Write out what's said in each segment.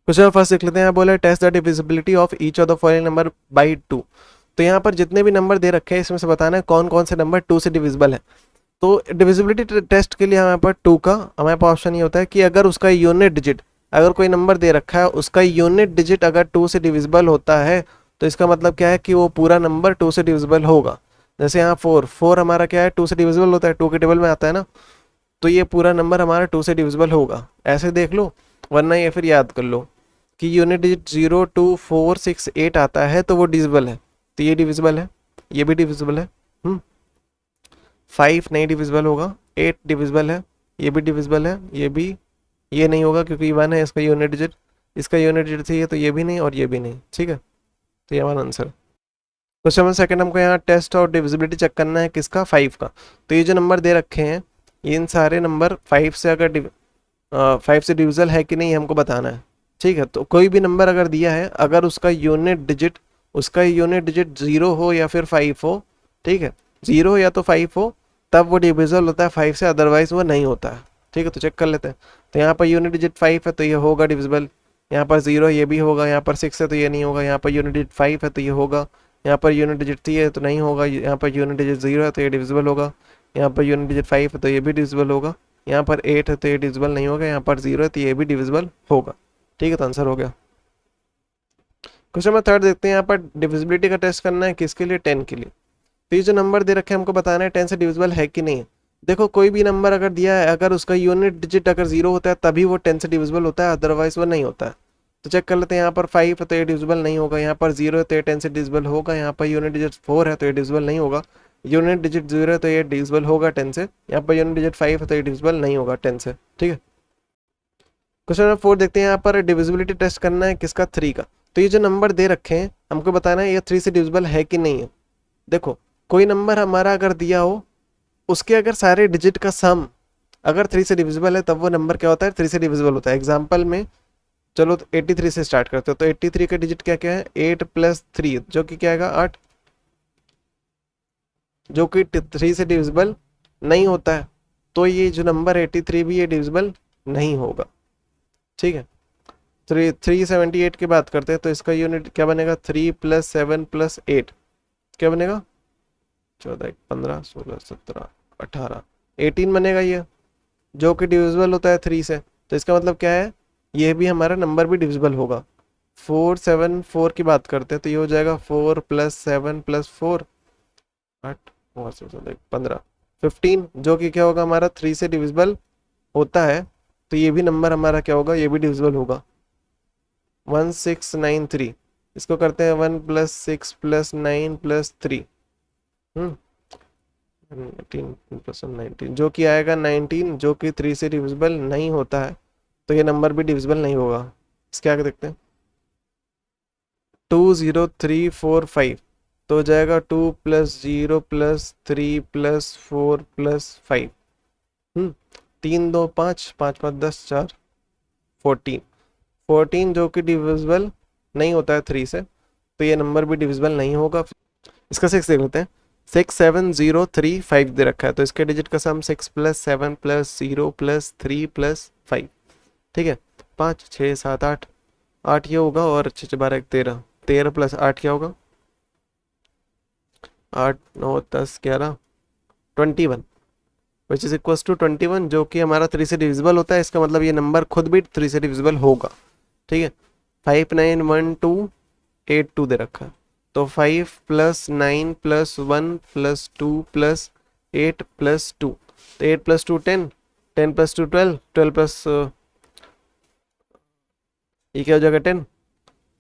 Question first देख लेते हैं। यहाँ बोला test the divisibility of each of the following number by 2। तो यहाँ पर जितने भी नंबर दे रखे हैं इसमें से बताना है कौन कौन से नंबर 2 से डिविजिबल है। तो डिविजिबिलिटी टेस्ट के लिए हमारे पास 2 का हमारे पास ऑप्शन ये होता है कि अगर उसका यूनिट डिजिट, अगर कोई नंबर दे रखा है उसका यूनिट डिजिट अगर 2 से डिविजिबल होता है तो इसका मतलब क्या है कि वो पूरा नंबर 2 से डिविजिबल होगा। जैसे यहाँ 4 हमारा क्या है 2 से डिविजिबल होता है, 2 के टेबल में आता है ना, तो ये पूरा नंबर हमारा 2 से डिविजिबल होगा। ऐसे देख लो, वरना ये फिर याद कर लो कि यूनिट डिजिट 0 2 4 6 8 आता है तो वो डिविजिबल है, तो ये डिविजिबल है, ये भी डिविजिबल है। 5 नहीं डिविजिबल होगा, 8 डिविजिबल है, ये भी डिविजिबल है, ये भी, ये नहीं होगा क्योंकि 1 है इसका यूनिट डिजिट, इसका यूनिट डिजिट थी, ये तो ये भी नहीं और ये भी नहीं। ठीक है, तो ये हमारा आंसर। क्वेश्चन नंबर सेकंड, हमको यहाँ टेस्ट और डिविजिबिलिटी चेक करना है किसका, 5 का। तो ये जो नंबर दे रखे हैं ये इन सारे नंबर 5 से अगर 5 से डिविजल है कि नहीं हमको बताना है। ठीक है, तो कोई भी नंबर अगर दिया है अगर उसका यूनिट डिजिट 0 हो या फिर 5 हो, ठीक है, 0 या तो 5 हो तब वो डिविजल होता है 5 से, अदरवाइज वो नहीं होता है। ठीक है, तो चेक कर लेते हैं। तो यहाँ पर यूनिट डिजिट 5 है तो ये होगा डिविजिबल, यहाँ पर 0 ये भी होगा, यहाँ पर 6 है तो ये नहीं होगा, यहाँ पर यूनिट डिजिट 5 है तो ये होगा, यहाँ पर यूनिट डिजिट 3 है तो नहीं होगा, यहाँ पर यूनिट डिजिट 0 है तो ये डिविजिबल होगा, यहाँ पर यूनिट डिजिट 5 है तो ये भी डिविजिबल होगा, यहाँ पर 8 है तो ये डिविजिबल नहीं होगा, यहाँ पर 0 है तो ये भी डिविजिबल होगा। ठीक है, तो आंसर हो गया। क्वेश्चन नंबर थर्ड देखते हैं। यहाँ पर डिविजिबिलिटी का टेस्ट करना है किसके लिए, 10 के लिए। तो ये जो नंबर दे रखे हैं हमको बताना है 10 से डिविजिबल है कि नहीं। देखो कोई भी नंबर अगर दिया है अगर उसका यूनिट डिजिट अगर 0 होता है तभी वो 10 से डिविजिबल होता है, अदरवाइज वो नहीं होता है। तो चेक कर लेते हैं। यहाँ पर 5 है तो ये डिविजिबल नहीं होगा, यहाँ पर 0 है तो ये 10 से डिविजिबल होगा, यहाँ पर यूनिट डिजिट 4 है तो ये डिविजिबल नहीं होगा, यूनिट डिजिट 0 है तो ये डिविजिबल होगा 10 से, यहाँ पर यूनिट डिजिट 5 है तो ये डिविजिबल नहीं होगा 10 से। ठीक है, क्वेश्चन नंबर 4 देखते हैं। यहाँ पर डिविजिबिलिटी टेस्ट करना है किसका, 3 का। तो ये जो नंबर दे रखे हैं हमको बताना है ये 3 से डिविजिबल है कि नहीं है। देखो कोई नंबर हमारा अगर दिया हो उसके अगर सारे डिजिट का सम अगर 3 से डिविजिबल है तब वो नंबर क्या होता है, 3 से डिविजिबल होता है। एग्जाम्पल में चलो तो 83 से स्टार्ट करते हो, तो 83 का डिजिट क्या क्या है, 8 प्लस 3 जो कि क्या आएगा 8, जो कि 3 से डिविजिबल नहीं होता है, तो ये जो नंबर 83 भी ये डिविजिबल नहीं होगा। ठीक है, 378 की बात करते हैं तो इसका यूनिट क्या बनेगा, 3 प्लस 7 प्लस 8 क्या बनेगा, 14 15 16 17 18 18 बनेगा ये, जो कि डिविजिबल होता है 3 से। तो इसका मतलब क्या है, ये भी हमारा नंबर भी डिविजिबल होगा। 4 7 4 की बात करते हैं तो ये हो जाएगा 4 प्लस 7 प्लस 4 8 15 15, जो कि क्या होगा हमारा 3 से डिविजिबल होता है, तो ये भी नंबर हमारा क्या होगा, ये भी डिविजिबल होगा। 1693, इसको करते हैं 1 प्लस 6 प्लस 9 प्लस 3, 19 प्लस 19 जो कि आएगा 19, जो कि 3 से डिविजिबल नहीं होता है, तो ये नंबर भी डिविजिबल नहीं होगा। इसके आगे देखते हैं। 20345 तो हो जाएगा 2 प्लस 0 प्लस 3 प्लस 4 प्लस 5, 3 2 5 5 5 10 4 14 14 जो कि डिविजिबल नहीं होता है 3 से, तो ये नंबर भी डिविजिबल नहीं होगा। इसका 6 देख लेते हैं। 67035 दे रखा है तो इसके डिजिट का सम 6 प्लस 7 प्लस 0 प्लस 3 प्लस 5। ठीक है, 5 6 7 8 8 ये होगा, और 6 12 13 13 प्लस 8 क्या होगा, 8 9 10 11 21 विच इज इक्वल्स टू 21, जो कि हमारा 3 से डिविजिबल होता है। इसका मतलब ये नंबर खुद भी 3 से डिविजिबल होगा। ठीक है, 591282 दे रखा है तो 5 plus 9 plus 1 plus 2 plus 8 plus 2, तो 8 प्लस 2 10, 10 प्लस 2 12, 12 प्लस ये क्या हो जाएगा 10,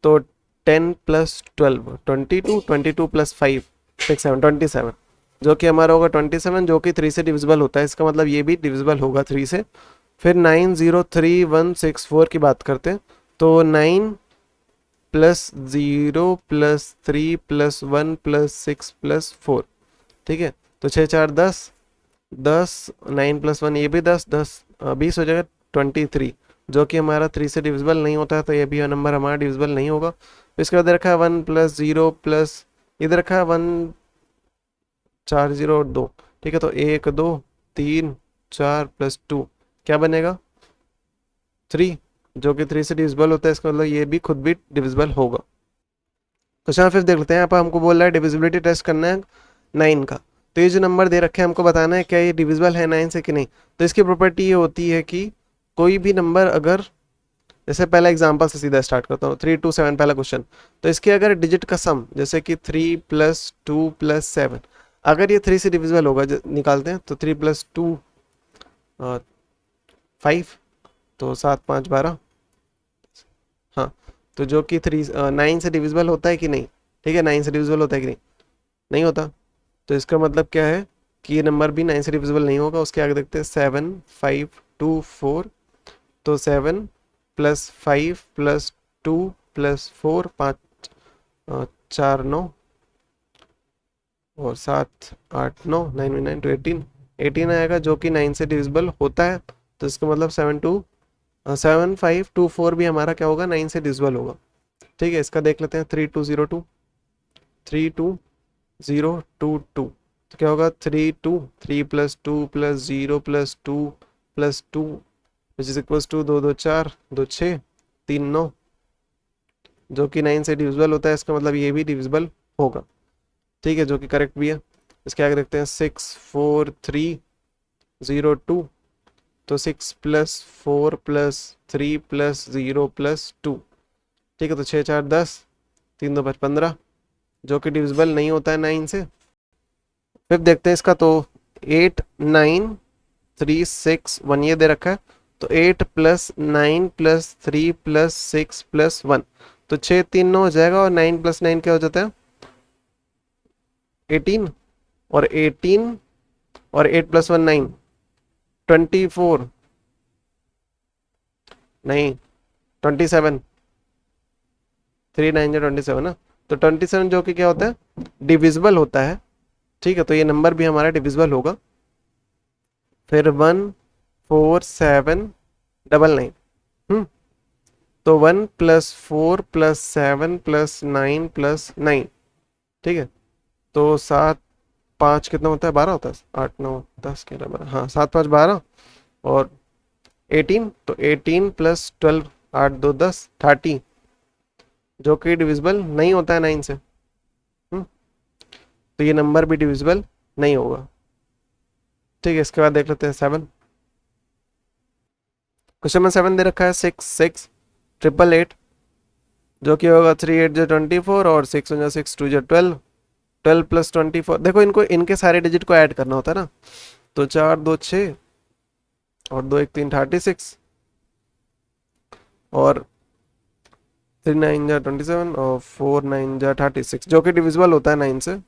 तो 10 प्लस 12 22, 22 प्लस 5 6 7 27, जो कि हमारा होगा 27, जो कि 3 से डिविजिबल होता है। इसका मतलब ये भी डिविजिबल होगा 3 से। फिर 903164 की बात करते हैं तो 9 plus 0 plus 3 plus 1 plus 6 plus 4। ठीक है, तो 6 4 10 10, 9 प्लस 1 ये भी 10 10 20 हो जाएगा 23, जो कि हमारा 3 से डिविजिबल नहीं होता है, तो ये भी नंबर हमारा डिविजिबल नहीं होगा। तो इसके बाद रखा है 1 प्लस 0 प्लस इधर रखा है 1 4 0 और 2। ठीक है, तो 1 2 3 4 प्लस 2 क्या बनेगा 3, जो कि 3 से डिविजिबल होता है, इसका मतलब ये भी खुद भी डिविजिबल होगा। क्वेश्चन 5 देख लेते हैं। यहाँ पर हमको बोल रहा है डिविजिबिलिटी टेस्ट करना है 9 का। तो ये जो नंबर दे रखे हैं हमको बताना है क्या ये डिविजिबल है 9 से कि नहीं। तो इसकी प्रॉपर्टी ये होती है कि कोई भी नंबर अगर, जैसे पहला एग्जांपल से सीधा स्टार्ट करता हूँ, 3 2 7 पहला क्वेश्चन। तो इसके अगर डिजिट का सम जैसे कि 3 + 2 + 7, अगर ये 3 से डिविजिबल होगा, निकालते हैं, तो 3 + 2 5, तो 7 5 12। हाँ, तो जो कि 9 से डिविजिबल होता है कि नहीं, ठीक है, 9 से डिविजिबल होता है कि नहीं, नहीं होता। तो इसका मतलब क्या है कि ये नंबर भी 9 से डिविजिबल नहीं होगा। उसके आगे देखते हैं 7 5 2 4, तो 7 + 5 + 2 + 4 5 4 9 और 7 8 9 9 में 9 तो 18 आएगा, जो कि 9 से डिविजिबल होता है। तो इसका मतलब 7 5 2 4 भी हमारा क्या होगा, 9 से डिविजिबल होगा। ठीक है, इसका देख लेते हैं 3 2 0 2 3 2 0 2 2, तो क्या होगा 3 2 3 + 2 + 0 + 2 + 2 विच इज इक्वल्स टू 2 2 4 2 6 3 9, जो कि 9 से डिविजिबल होता है। इसका मतलब ये भी डिविजिबल होगा। ठीक है, जो कि करेक्ट भी है। इसके आगे देखते हैं 6 4 3 0 2, तो 6 + 4 + 3 + 0 + 2, ठीक है, तो 6 4 10 3 2 5 15, जो कि डिविजिबल नहीं होता है 9 से। फिर देखते हैं इसका, तो 8 9 3 6 1 ये दे रखा है। तो 8 + 9 + 3 + 6 + 1, तो 6 3 9 हो जाएगा, और 9 + 9 क्या हो जाता है 18, और 18 और 8 + 1 9 24, नहीं 27, 3 9 जो 27 ना, तो 27 जो कि क्या होता है डिविजिबल होता है। ठीक है, तो ये नंबर भी हमारा डिविजिबल होगा। फिर 1 4 7 9 9, तो 1 + 4 + 7 + 9 + 9, ठीक है, तो 7 5 कितना होता है 12 होता है, 8 9 10 11 12, हाँ 7 5 12, और 18, तो 18 + 12 8 2 10 30, जो कि डिविजिबल नहीं होता है 9 से। तो ये नंबर भी डिविजिबल नहीं होगा। ठीक है, इसके बाद देख लेते हैं 7। क्वेश्चन में 7 दे रखा है 6 6 8 8 जो कि होगा 3 8 जो 24, और 6 1 6 2 जो 12 12 + 24। देखो इनको, इनके सारे डिजिट को ऐड करना होता है ना, तो 4 2 6 और 2 1 3 36, और 3 9 जा 27 और 4 9 जा 36, जो कि डिविजिबल होता है 9 से।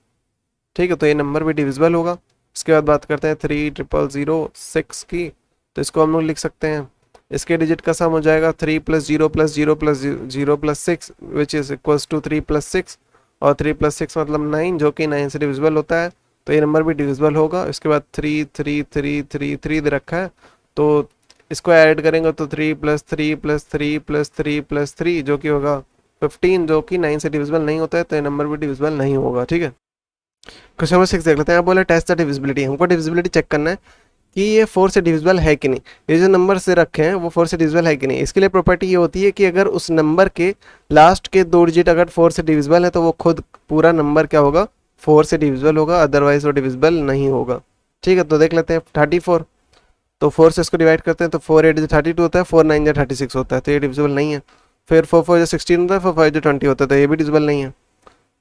ठीक है, तो ये नंबर भी डिविजिबल होगा। इसके बाद बात करते हैं 3 0 0 6 की। तो इसको हम लोग लिख सकते हैं, इसके डिजिट का सम हो जाएगा 3 + 0 + 0 + 0 + 6 विच इज इक्वल्स टू 3 + 6, और 3 + 6 मतलब 9, जो कि 9 से डिविजिबल होता है। तो ये नंबर भी डिविजिबल होगा। इसके बाद 3 3 3 3 3 दे रखा है, तो इसको ऐड करेंगे तो 3 + 3 + 3 + 3 + 3, जो कि होगा 15, जो कि 9 से डिविजिबल नहीं होता है। तो ये नंबर भी डिविजिबल नहीं होगा। ठीक है, क्वेश्चन नंबर 6 देख लेते हैं। बोले टेस्ट द डिविजिबिलिटी, हमको डिविजिबिलिटी चेक करना है कि ये 4 से डिविजिबल है कि नहीं। ये जो नंबर से रखे हैं वो 4 से डिविजिबल है कि नहीं। इसके लिए प्रॉपर्टी ये होती है कि अगर उस नंबर के लास्ट के 2 डिजिट अगर 4 से डिविजिबल है, तो वो खुद पूरा नंबर क्या होगा 4 से डिविजिबल होगा, अदरवाइज वो डिविजिबल नहीं होगा। ठीक है, तो देख लेते हैं 34, तो 4 से इसको डिवाइड करते हैं, तो 4 8 जो 32 होता है, 4 9 जो 36 होता है, तो ये डिविजिबल नहीं है। फिर 4 4 जो 16 होता है, 4 5 जो 20 होता है, तो ये भी डिविजिबल नहीं है।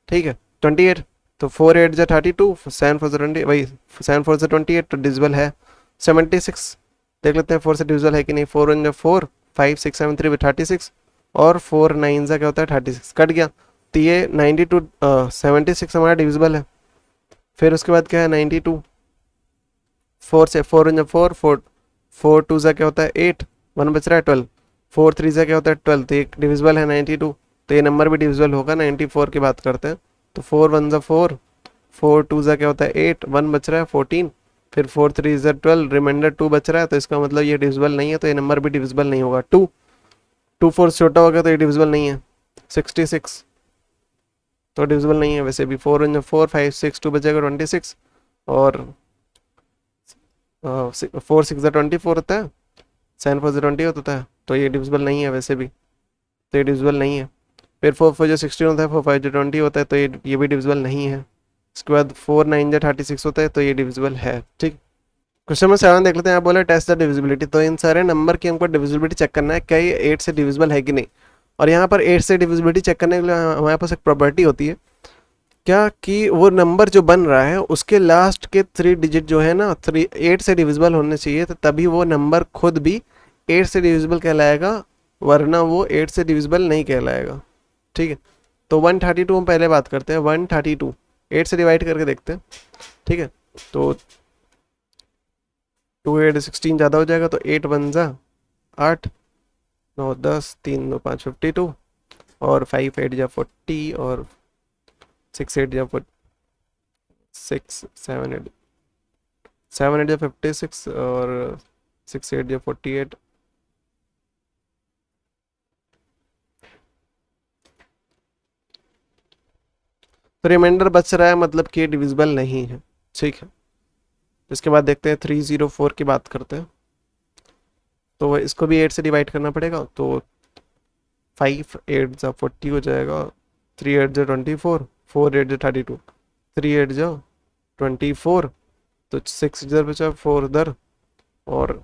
ठीक है, 28, तो 4 8 जो 32, 7 4 जो 20, वही 7 4 जो 28, तो डिविजिबल है। 76 देख लेते हैं 4 से डिविजिबल है कि नहीं। 4 1 जो 4, 5 6 7 3 36, और 4 9 जा क्या होता है 36, कट गया। तो ये 92 76 हमारा डिविजिबल है। फिर उसके बाद क्या है 92, 4 से 4 1 जो 4 4 4 2 जा क्या होता है 8, 1 बच रहा है 12, 4 3 जा क्या होता है 12, तो एक डिविजिबल है 92। तो ये नंबर भी डिविजिबल होगा। 94 की बात करते हैं, तो 4 1 जा 4, 4 2 जा क्या होता है 8, 1 बच रहा है 14, फिर 4 3 जा 12, रिमाइंडर 2 बच रहा है, तो इसका मतलब ये डिविजिबल नहीं है। तो ये नंबर भी डिविजिबल नहीं होगा। 2 2 4 से छोटा हो गया, तो ये डिविजिबल नहीं है। 66 तो डिविजिबल नहीं है वैसे भी। 4 1 4 5 6 2 बचेगा 26, और 4 6 24 होता है, 7 4 20 होता है, तो ये डिविजिबल नहीं है वैसे भी, तो ये डिविजिबल नहीं है। फिर 4 4 जो 16 होता है, 4 5 जो 20 होता है, तो ये भी डिविजिबल नहीं है। इसके बाद 4 9 जो 36 होता है, तो ये डिविजिबल है। ठीक, क्वेश्चन नंबर 7 देख लेते हैं। यहाँ बोला टेस्ट द डिविजिबिलिटी, तो इन सारे नंबर की हमको डिविजिबिलिटी चेक करना है, क्या ये 8 से डिविजिबल है कि नहीं। और यहाँ पर 8 से डिविजिबिलिटी चेक करने के लिए हमारे पास एक प्रॉपर्टी होती है क्या, कि वो नंबर जो बन रहा है उसके लास्ट के 3 डिजिट जो है ना 8 से डिविजिबल होने चाहिए, तो तभी वो नंबर खुद भी 8 से डिविजिबल कहलाएगा, वरना वो 8 से डिविजिबल नहीं कहलाएगा। ठीक है, तो 132 हम पहले बात करते हैं। 132 8 से डिवाइड करके देखते हैं। ठीक है, तो 2 8 16 ज़्यादा हो जाएगा, तो 8 1 जा 8, 9 10, 3 9 5 52, और 5 8 जा 40, और 6 8 जा 6 7 8 7 8 जा 56, और 6 8 जा 48। तो रिमाइंडर बच रहा है, मतलब कि डिविजिबल नहीं है। ठीक है, इसके बाद देखते हैं 304 की बात करते हैं। तो इसको भी 8 से डिवाइड करना पड़ेगा, तो 5 8 जा 40 हो जाएगा, 3 8 जा 24, 4 8 जा 32, 3 8 जा 24, तो 6 इधर बचा, 4 उधर, और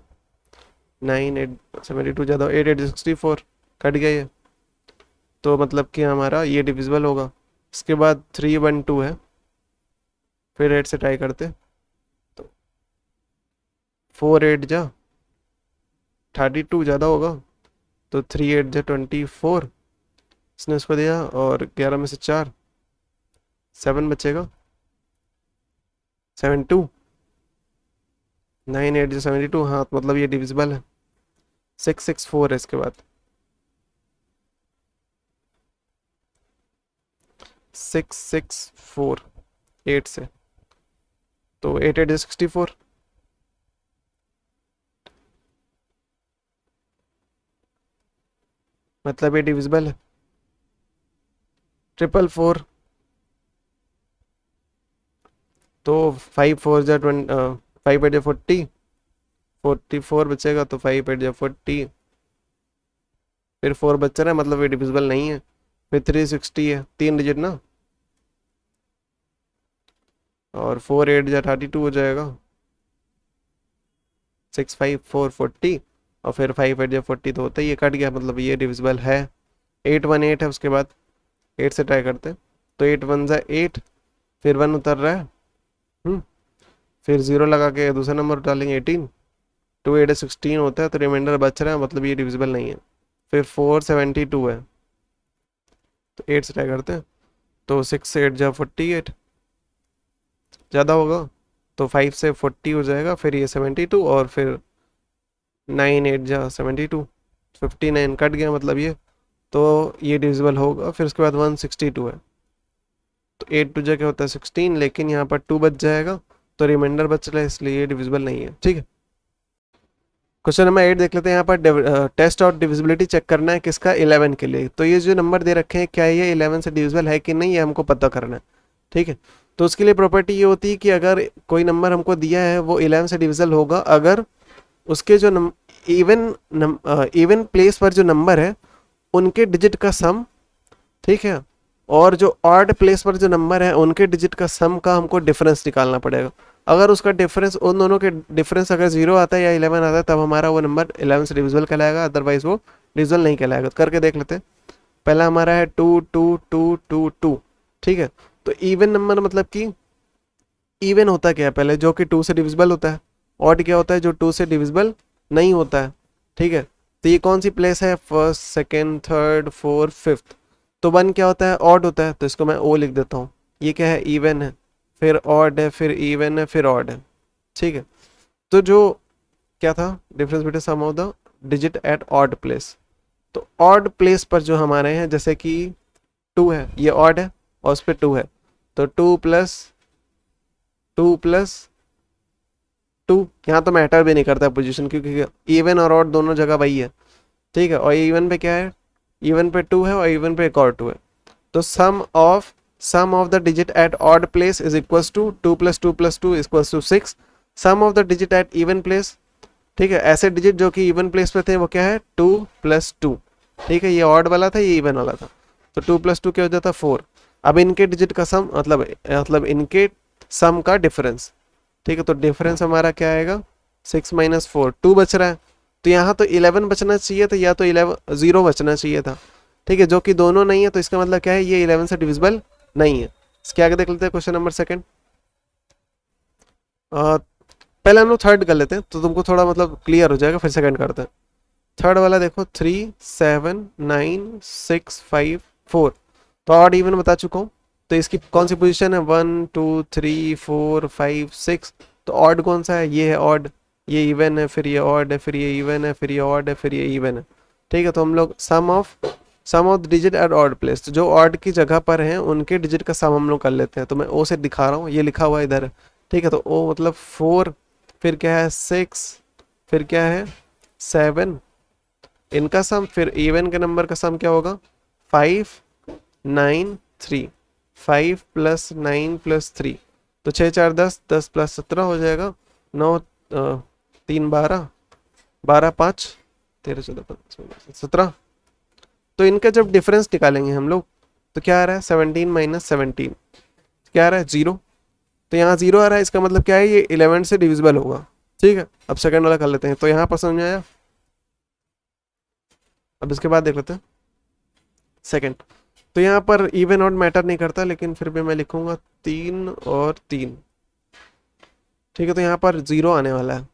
9 8 72 ज़्यादा, 8 8 64 कट गया ये, तो मतलब कि हमारा ये डिविजिबल होगा। इसके बाद 3 1 2 है, फिर 8 से ट्राई करते, तो 4 8 जा 32 ज़्यादा होगा, तो 3 8 जा 24, इसने उसको दिया, और 11 में से 4 7 बचेगा, 7 2, 9 8 जा 72, हाँ तो मतलब ये डिविजिबल है। 6 6 4 है इसके बाद, 6 6 4 8 से, तो 8 8 जा 64, मतलब ये डिविजिबल है। 4 4 तो 5 4 जा 20, 5 8 जा 40, 44 बचेगा, तो 5 8 जा 40, फिर 4 बच रहा है, मतलब ये डिविजिबल नहीं है। फिर 360 है, 3 डिजिट ना, और 4 8 जा 32 हो जाएगा, 6 5 4 40, और फिर 5 8 जा 40, तो होता ही ये कट गया, मतलब ये डिविजिबल है। 8 1 8 है, उसके बाद 8 से ट्राई करते हैं, तो 8 1 जा 8, फिर 1 उतर रहा है, फिर 0 लगा के दूसरा नंबर डालेंगे 18, 2 8 16 होता है, तो रिमाइंडर बच रहा है, मतलब ये डिविजिबल नहीं है। फिर 4 72 है, तो 8 से ट्राई करते हैं, तो 6 8 जा 48 ज़्यादा होगा, तो 5 से 40 हो जाएगा, फिर ये 72, और फिर 9 8 जा 72, 59 कट गया, मतलब ये, तो ये डिविजिबल होगा। फिर उसके बाद 162 है, तो 8 2 जा क्या होता है 16, लेकिन यहाँ पर 2 बच जाएगा, तो रिमाइंडर बच रहा है, इसलिए ये डिविजिबल नहीं है। ठीक है, क्वेश्चन नंबर 8 देख लेते हैं। यहाँ पर टेस्ट और डिविजिबिलिटी चेक करना है, किसका 11 के लिए। तो ये जो नंबर दे रखे हैं, क्या ये 11 से डिविजिबल है कि नहीं, ये हमको पता करना है। ठीक है, तो उसके लिए प्रॉपर्टी ये होती है कि अगर कोई नंबर हमको दिया है वो 11 से डिविजिबल होगा अगर उसके जो इवन प्लेस पर जो नंबर है उनके डिजिट का सम, ठीक है, और जो ऑड प्लेस पर जो नंबर है उनके डिजिट का सम का हमको डिफरेंस निकालना पड़ेगा। अगर उसका डिफरेंस, उन दोनों के डिफरेंस अगर 0 आता है या 11 आता है, तब हमारा वो नंबर 11 से डिविजिबल कहलाएगा, अदरवाइज वो डिविजिबल नहीं कहलाएगा। तो करके देख लेते हैं। पहला हमारा है 2 2 2 2 2, ठीक है। तो इवन नंबर मतलब कि इवन होता क्या है पहले, जो कि 2 से डिविजिबल होता है। ऑड क्या होता है, जो 2 से डिविजिबल नहीं होता है। ठीक है, तो ये कौन सी प्लेस है, first second third fourth fifth. तो 1 क्या होता है, ऑड होता है, तो इसको मैं ओ लिख देता हूँ। ये क्या है, इवन है, फिर ऑड है, फिर इवन है, फिर ऑड है। ठीक है, तो जो क्या था difference between sum of the digit at odd place. तो ऑड प्लेस पर जो हमारे हैं, जैसे कि 2 है, ये ऑड है और उस पर 2 है, तो 2 प्लस 2 प्लस 2, यहाँ तो मैटर भी नहीं करता पोजीशन, क्योंकि इवन और ऑड दोनों जगह वही है। ठीक है, और इवन पे क्या है, इवन पे 2 है और इवन पे एक और 2 है। तो sum of the digit at odd place is equals to 2 plus 2 plus 2 equals to 6। Sum of the digit at even place ठीक है। ऐसे डिजिट जो कि इवन प्लेस पे थे वो क्या है 2+2। ठीक है, ये ऑड वाला था, ये इवन वाला था, तो 2+2 क्या हो जाता 4। अब इनके डिजिट का सम मतलब इनके सम का डिफरेंस। ठीक है, तो डिफरेंस हमारा क्या आएगा 6 - 4, 2 बच रहा है। तो यहाँ तो 11 बचना चाहिए था, या तो 11 0 बचना चाहिए था। ठीक है, जो कि दोनों नहीं है, तो इसका मतलब क्या है ये 11 से डिविजिबल नहीं है। इसके आगे देख लेते हैं क्वेश्चन नंबर सेकंड। पहले हम लोग थर्ड कर लेते हैं तो तुमको थोड़ा मतलब क्लियर हो जाएगा, फिर सेकंड करते हैं। थर्ड वाला देखो 3 7 9 6 5 4, तो ऑड इवन बता चुका हूँ। तो इसकी कौन सी पोजीशन है 1 2 3 4 5 6, तो ऑड कौन सा है, ये है ऑड, ये इवन है, फिर ये ऑड है, फिर ये इवन है, फिर ये ऑड है, फिर ये इवन है। ठीक है, तो हम लोग sum of digit at odd place, तो जो ऑड की जगह पर हैं उनके डिजिट का सम हम लोग कर लेते हैं। तो मैं ओ से दिखा रहा हूँ, ये लिखा हुआ है इधर। ठीक है, तो ओ मतलब 4, फिर क्या है 6, फिर क्या है 7 इनका सम, फिर इवन के नंबर का सम क्या होगा 5 9 3, 5 + 9 + 3, तो 6 4 10, 10 + 17 हो जाएगा, 9 3 12, 12 5 13 14 15 17। तो इनका जब डिफरेंस निकालेंगे हम लोग तो क्या आ रहा है 17 - 17, क्या आ रहा है 0। तो यहाँ 0 आ रहा है, इसका मतलब क्या है ये 11 से डिविजिबल होगा। ठीक है, अब सेकंड वाला कर लेते हैं। तो यहाँ पर समझ में आया। अब इसके बाद देख लेते हैं सेकंड। तो यहाँ पर इवन ऑड मैटर नहीं करता, लेकिन फिर भी मैं लिखूंगा 3 और 3। ठीक है, तो यहाँ पर 0 आने वाला है।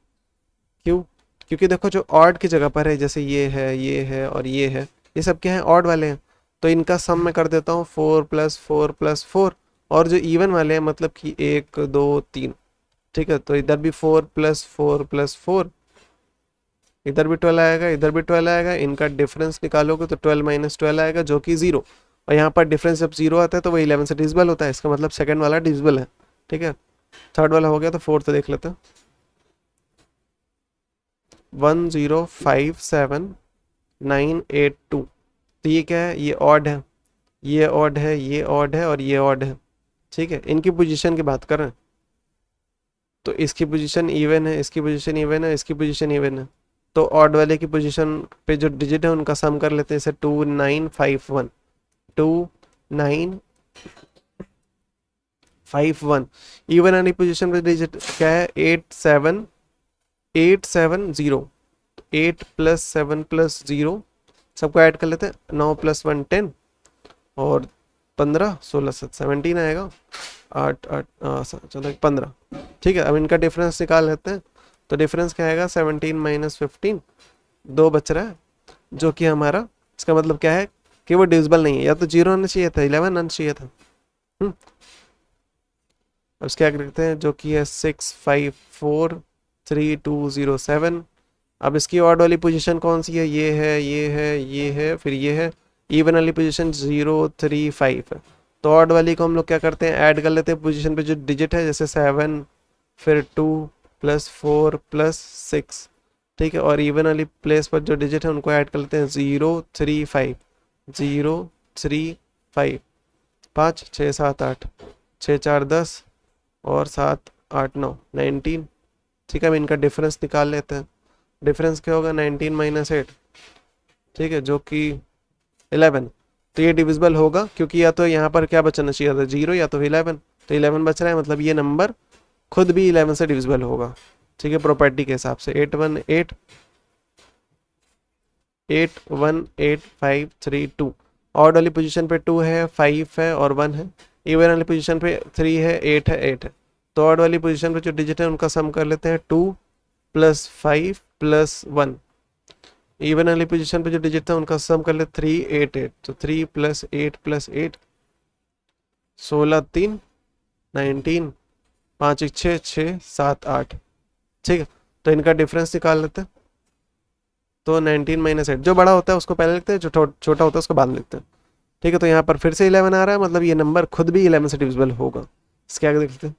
क्यों? क्योंकि देखो जो ऑड की जगह पर है, जैसे ये है और ये है, ये सब क्या है ऑड वाले हैं। तो इनका सम मैं कर देता हूँ 4 + 4 + 4, और जो इवन वाले हैं मतलब कि 1 2 3। ठीक है, तो इधर भी 4 + 4 + 4, इधर भी 12 आएगा, इधर भी 12 आएगा। इनका डिफरेंस निकालोगे तो 12 - 12 आएगा, जो कि 0। और यहाँ पर डिफरेंस जब 0 आता है तो वो 11 से डिविजिबल होता है, इसका मतलब सेकंड वाला डिविजिबल है। ठीक है, थर्ड वाला हो गया, तो फोर्थ देख लेते हैं। 1 0 5 7 9 8 2, तो ये क्या है ये ऑड है, ये ऑड है, ये ऑड है और ये ऑड है। ठीक है, इनकी पोजीशन की बात कर रहे हैं, तो इसकी पोजीशन इवन है, इसकी पोजीशन इवन है, इसकी पोजीशन इवन है। तो ऑड वाले की पोजीशन पे जो डिजिट है उनका सम कर लेते हैं, जैसे 2 9 5 1, 2 9 5 1। इवन वाली पोजीशन पे डिजिट क्या है 8 7 8 7 0, 8 + 7 + 0 सबको ऐड कर लेते हैं, 9 + 1 10, और 15 16 7 17 आएगा, 8 8 चलो 15। ठीक है, अब इनका डिफरेंस निकाल लेते हैं। तो डिफरेंस क्या आएगा 17 - 15, 2 बच रहा है, जो कि हमारा इसका मतलब क्या है कि वो डिविजिबल नहीं है, या तो 0 आना चाहिए था, 11 आना चाहिए था। अब इसके आगे लिखते हैं जो कि है 6 5 4 3 2 0 7। अब इसकी ऑड वाली पोजीशन कौन सी है, ये है, ये है, ये है, फिर ये है। इवन वाली पोजीशन 0 3 5 है। तो ऑड वाली को हम लोग क्या करते हैं ऐड कर लेते हैं पोजीशन पे जो डिजिट है, जैसे 7, फिर 2 + 4 + 6। ठीक है, और इवन वाली प्लेस पर जो डिजिट है उनको ऐड कर लेते हैं 0 3 5, 0 3 5, 5 6 7 8, 6 4 10, और 7 8 9 19। ठीक है, अब इनका डिफरेंस निकाल लेते हैं। डिफरेंस क्या होगा 19 - 8, ठीक है, जो कि 11। तो ये डिविजिबल होगा, क्योंकि या तो यहाँ पर क्या बचना चाहिए था 0, या तो 11। तो 11 बच रहा है, मतलब ये नंबर खुद भी 11 से डिविजिबल होगा। ठीक है, प्रॉपर्टी के हिसाब से 8 1 8 8 1 8 5 3 2। ऑड वाली पोजीशन पे 2 है, 5 है और 1 है। इवन वाली पोजीशन पे 3 है, 8 है, 8 है। तो ऑड वाली पोजीशन पे जो डिजिट है उनका सम कर लेते हैं 2 + 5 + 1। इवन वाली पोजीशन पे जो डिजिट था उनका सम कर लेते 3 8 8, तो 3 + 8 + 8, 16 3 19, 5 1 6 6 7 8। ठीक है, तो इनका डिफरेंस निकाल लेते हैं। तो 19 - 8, जो बड़ा होता है उसको पहले लिखते हैं, जो छोटा होता है उसको बाद में लिखते हैं। ठीक है, तो यहाँ पर फिर से 11 आ रहा है, मतलब ये नंबर खुद भी 11 से डिविजिबल होगा। इसके आगे देखते हैं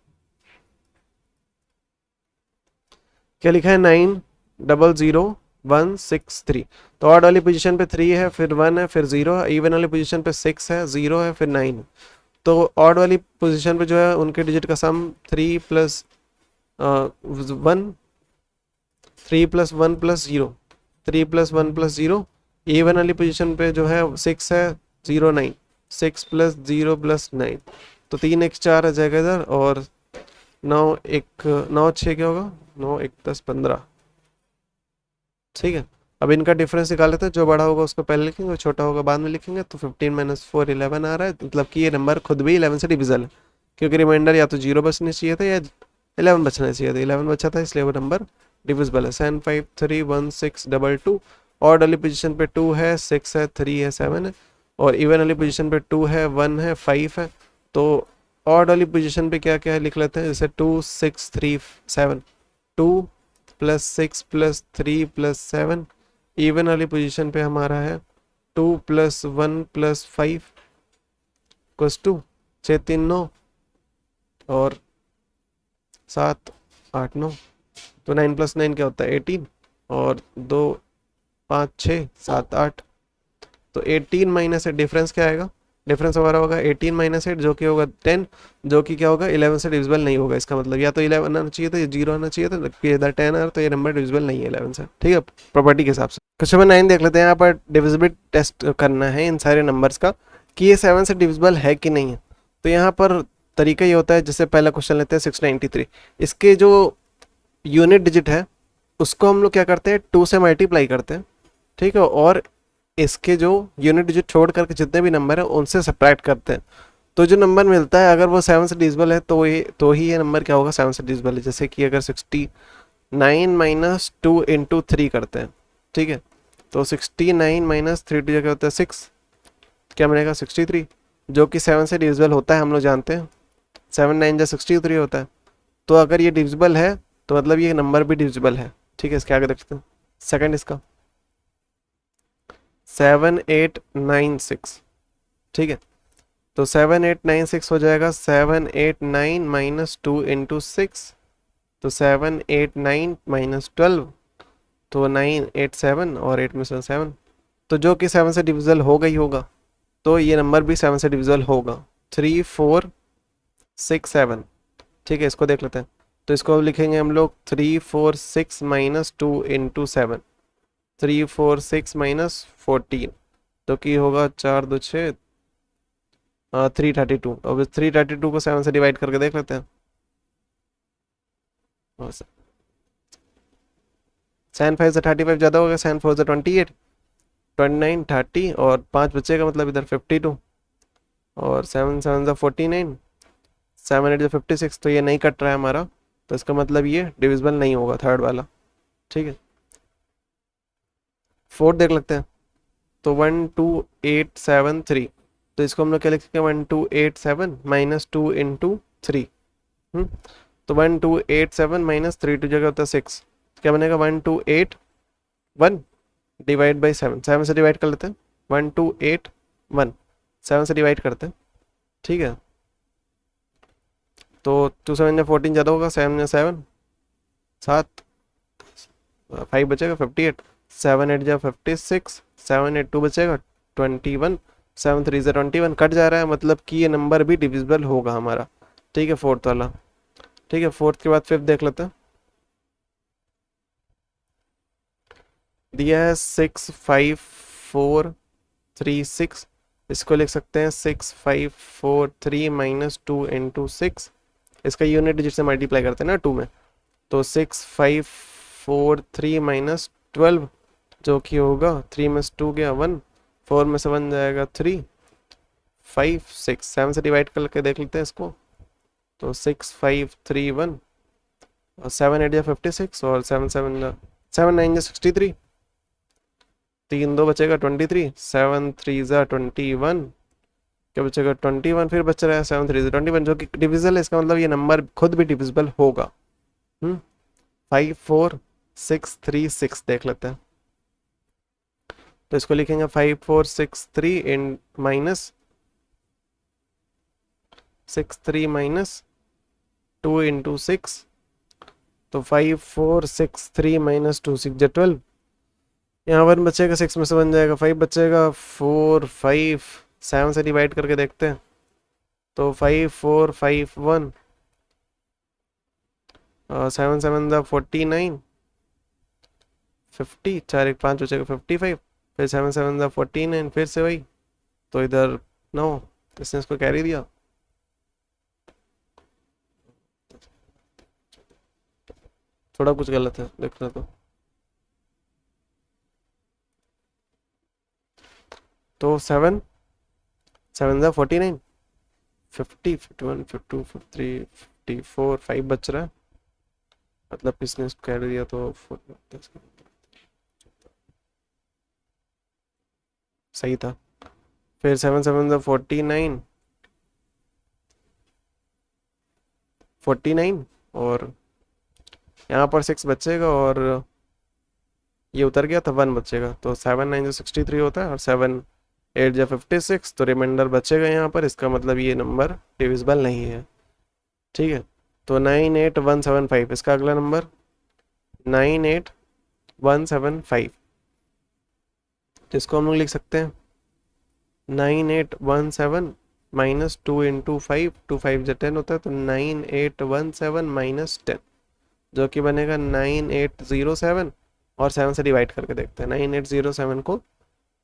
क्या लिखा है 9 0 0 1 6 3। तो ऑड वाली पोजीशन पे 3 है, फिर 1 है, फिर 0 है। इवन वाली पोजीशन पे 6 है, 0 है, फिर 9 है। तो ऑड वाली पोजीशन पे जो है उनके डिजिट का सम 3 + 1 3+1+0, 3+1+0, A1 वाली पोजीशन पे जो है 6 है, 0 9, 6+0+9, तो 3 1 4 आ जाएगा इधर, और 9 6 क्या होगा, 9 1 10 15, ठीक है। अब इनका डिफरेंस निकाल लेते हैं, जो बड़ा होगा उसको पहले लिखेंगे, छोटा होगा बाद में लिखेंगे। तो 15 - 4 11 आ रहा है, मतलब कि ये नंबर खुद भी 11 से डिविजल है, क्योंकि रिमाइंडर या तो 0 बचना चाहिए था या 11 बचना चाहिए था, 11 बचा था, इसलिए वो नंबर डिविजिबल है। 7 5 3 1 6 2 2, ऑड वाली पोजीशन पे 2 है, 6 है, 3 है, 7 है, और इवन वाली पोजीशन पे 2 है, 1 है, 5 है। तो ऑड वाली पोजीशन पे क्या क्या है लिख लेते हैं, जैसे 2 6 3 7, 2 +6 +3 +7। इवन वाली पोजीशन पे हमारा है 2 +1 +5 = 6 3 9, और 7 8 9, तो 9 + 9 क्या होता है 18, और 2 5 6 7 8, तो 18 माइनस 8, डिफरेंस क्या आएगा, डिफरेंस हमारा होगा 18 - 8, जो कि होगा 10, जो कि क्या होगा 11 से डिविजिबल नहीं होगा। इसका मतलब या तो 11 आना चाहिए था या 0 आना चाहिए था, इधर 10 आ रहा, तो ये नंबर डिविजिबल नहीं है 11 से, ठीक है, प्रॉपर्टी के हिसाब से। क्वेश्चन नंबर 9 देख लेते हैं। यहाँ पर डिविजिबिलिटी टेस्ट करना है इन सारे नंबर्स का कि ये 7 से डिविजिबल है कि नहीं है। तो यहाँ पर तरीका ये होता है, जैसे पहला क्वेश्चन लेते हैं 693, इसके जो यूनिट डिजिट है उसको हम लोग क्या करते हैं 2 से मल्टीप्लाई करते हैं, ठीक है, और इसके जो यूनिट डिजिट छोड़ करके जितने भी नंबर है उनसे सब्ट्रैक्ट करते हैं। तो जो नंबर मिलता है अगर वो 7 से डिविजिबल है तो ही ये नंबर क्या होगा 7 से डिविजिबल है। जैसे कि अगर 69 - 2 × 3 करते हैं, ठीक है, तो 69 - 3 क्या होता है 6, क्या बनेगा 63, जो कि 7 से डिविजिबल होता है, हम लोग जानते हैं 7 9 जा 63 होता है। तो अगर ये डिविजिबल है तो मतलब ये नंबर भी डिविजिबल है, ठीक है। इसके आगे देखते हैं सेकंड इसका 7896, ठीक है, तो 7896 हो जाएगा 789 - 2 × 6, तो 789 - 12, तो 987, और 8 में से 7, तो जो कि 7 से डिविजिबल हो गई होगा, तो ये नंबर भी 7 से डिविजिबल होगा 3467, ठीक है। इसको देख लेते हैं, तो इसको लिखेंगे हम लोग 346 - 2 × 7, 346 - 14, तो कि होगा 4 2 6, 332। अब 332 को 7 से डिवाइड करके देख लेते हैं, 7 5 से 35 ज़्यादा हो गया, 7 4 से 28, 29 30, और 5 बचेगा, मतलब इधर 52, और 7 7 से 49, 7 8 से 56, तो ये नहीं कट रहा है हमारा, तो इसका मतलब ये डिविजिबल नहीं होगा थर्ड वाला, ठीक है। फोर्थ देख लेते हैं, तो 12873, तो इसको हम लोग क्या लिखेंगे 1287 - 2 × 3, तो 1287 - 3 टू जगह होता है 6, क्या बनेगा 1281 डिवाइड बाई 7, 7 से डिवाइड कर लेते हैं, 1281 7 से डिवाइड करते हैं, ठीक है। तो 2 7 या 14 ज़्यादा होगा, 7 या 7 7, 5 बचेगा 58, 7 8 जा 56, 7 8 2 बचेगा 21, 7 3 जा 21, कट जा रहा है, मतलब कि ये नंबर भी डिविजिबल होगा हमारा, ठीक है, फोर्थ वाला, ठीक है। फोर्थ के बाद फिफ्थ देख लेते हैं, दिया है 65436, इसको लिख सकते हैं 6543 - 2 × 6, इसका यूनिट डिजिट से मल्टीप्लाई करते हैं ना 2 में, तो 6543 - 12, जो कि होगा 3 में से 2 गया 1, 4 में से 1 जाएगा 3, 5 6, 7 से डिवाइड करके देख लेते हैं इसको, तो 6531, और 7 8 या 56, और 7 7 7 9 या 63, 3 2 बचेगा 23, 7 3 जा 21, क्या बचेगा 21, फिर बच रहा है 7 3 जा 21, जो कि डिविजिबल है, इसका मतलब ये नंबर खुद भी डिविजिबल होगा। 54636 देख लेते हैं, तो इसको लिखेंगे 5463 इन माइनस 63 - 2 × 6, तो 5463 - 2 6 जा 12, यहाँ 1 बचेगा, 6 में से 1 जाएगा 5 बचेगा, 4 5 7 से डिवाइड करके देखते हैं, तो 5451, 7 7 जा 49, 50, 4 1 5 बचेगा 55, फिर 7 7 ज़ा 49, फिर से वही, तो इधर 9, तो इसने इसको कैरी दिया। थोड़ा कुछ गलत है देखना तो 7 7 ज़ा 49, 50 51 52 53 54, 5 बच रहा है, मतलब इसने इसको कैरी दिया तो सही था। फिर 7 7 ज़ा 49, 49, और यहाँ पर 6 बचेगा और ये उतर गया तो 1 बचेगा, तो 7 9 जो 63 होता है, और 7 8 जो 56, तो रिमाइंडर बचेगा यहाँ पर, इसका मतलब ये नंबर डिविजिबल नहीं है। ठीक है, तो 98175 इसका अगला नंबर 98175, जिसको हम लोग लिख सकते हैं 9817 माइनस 2 इंटू 5, 2 5 जो 10 होता है, तो 9817 माइनस 10, जो कि बनेगा 9807, और 7 से डिवाइड करके देखते हैं। 9807 को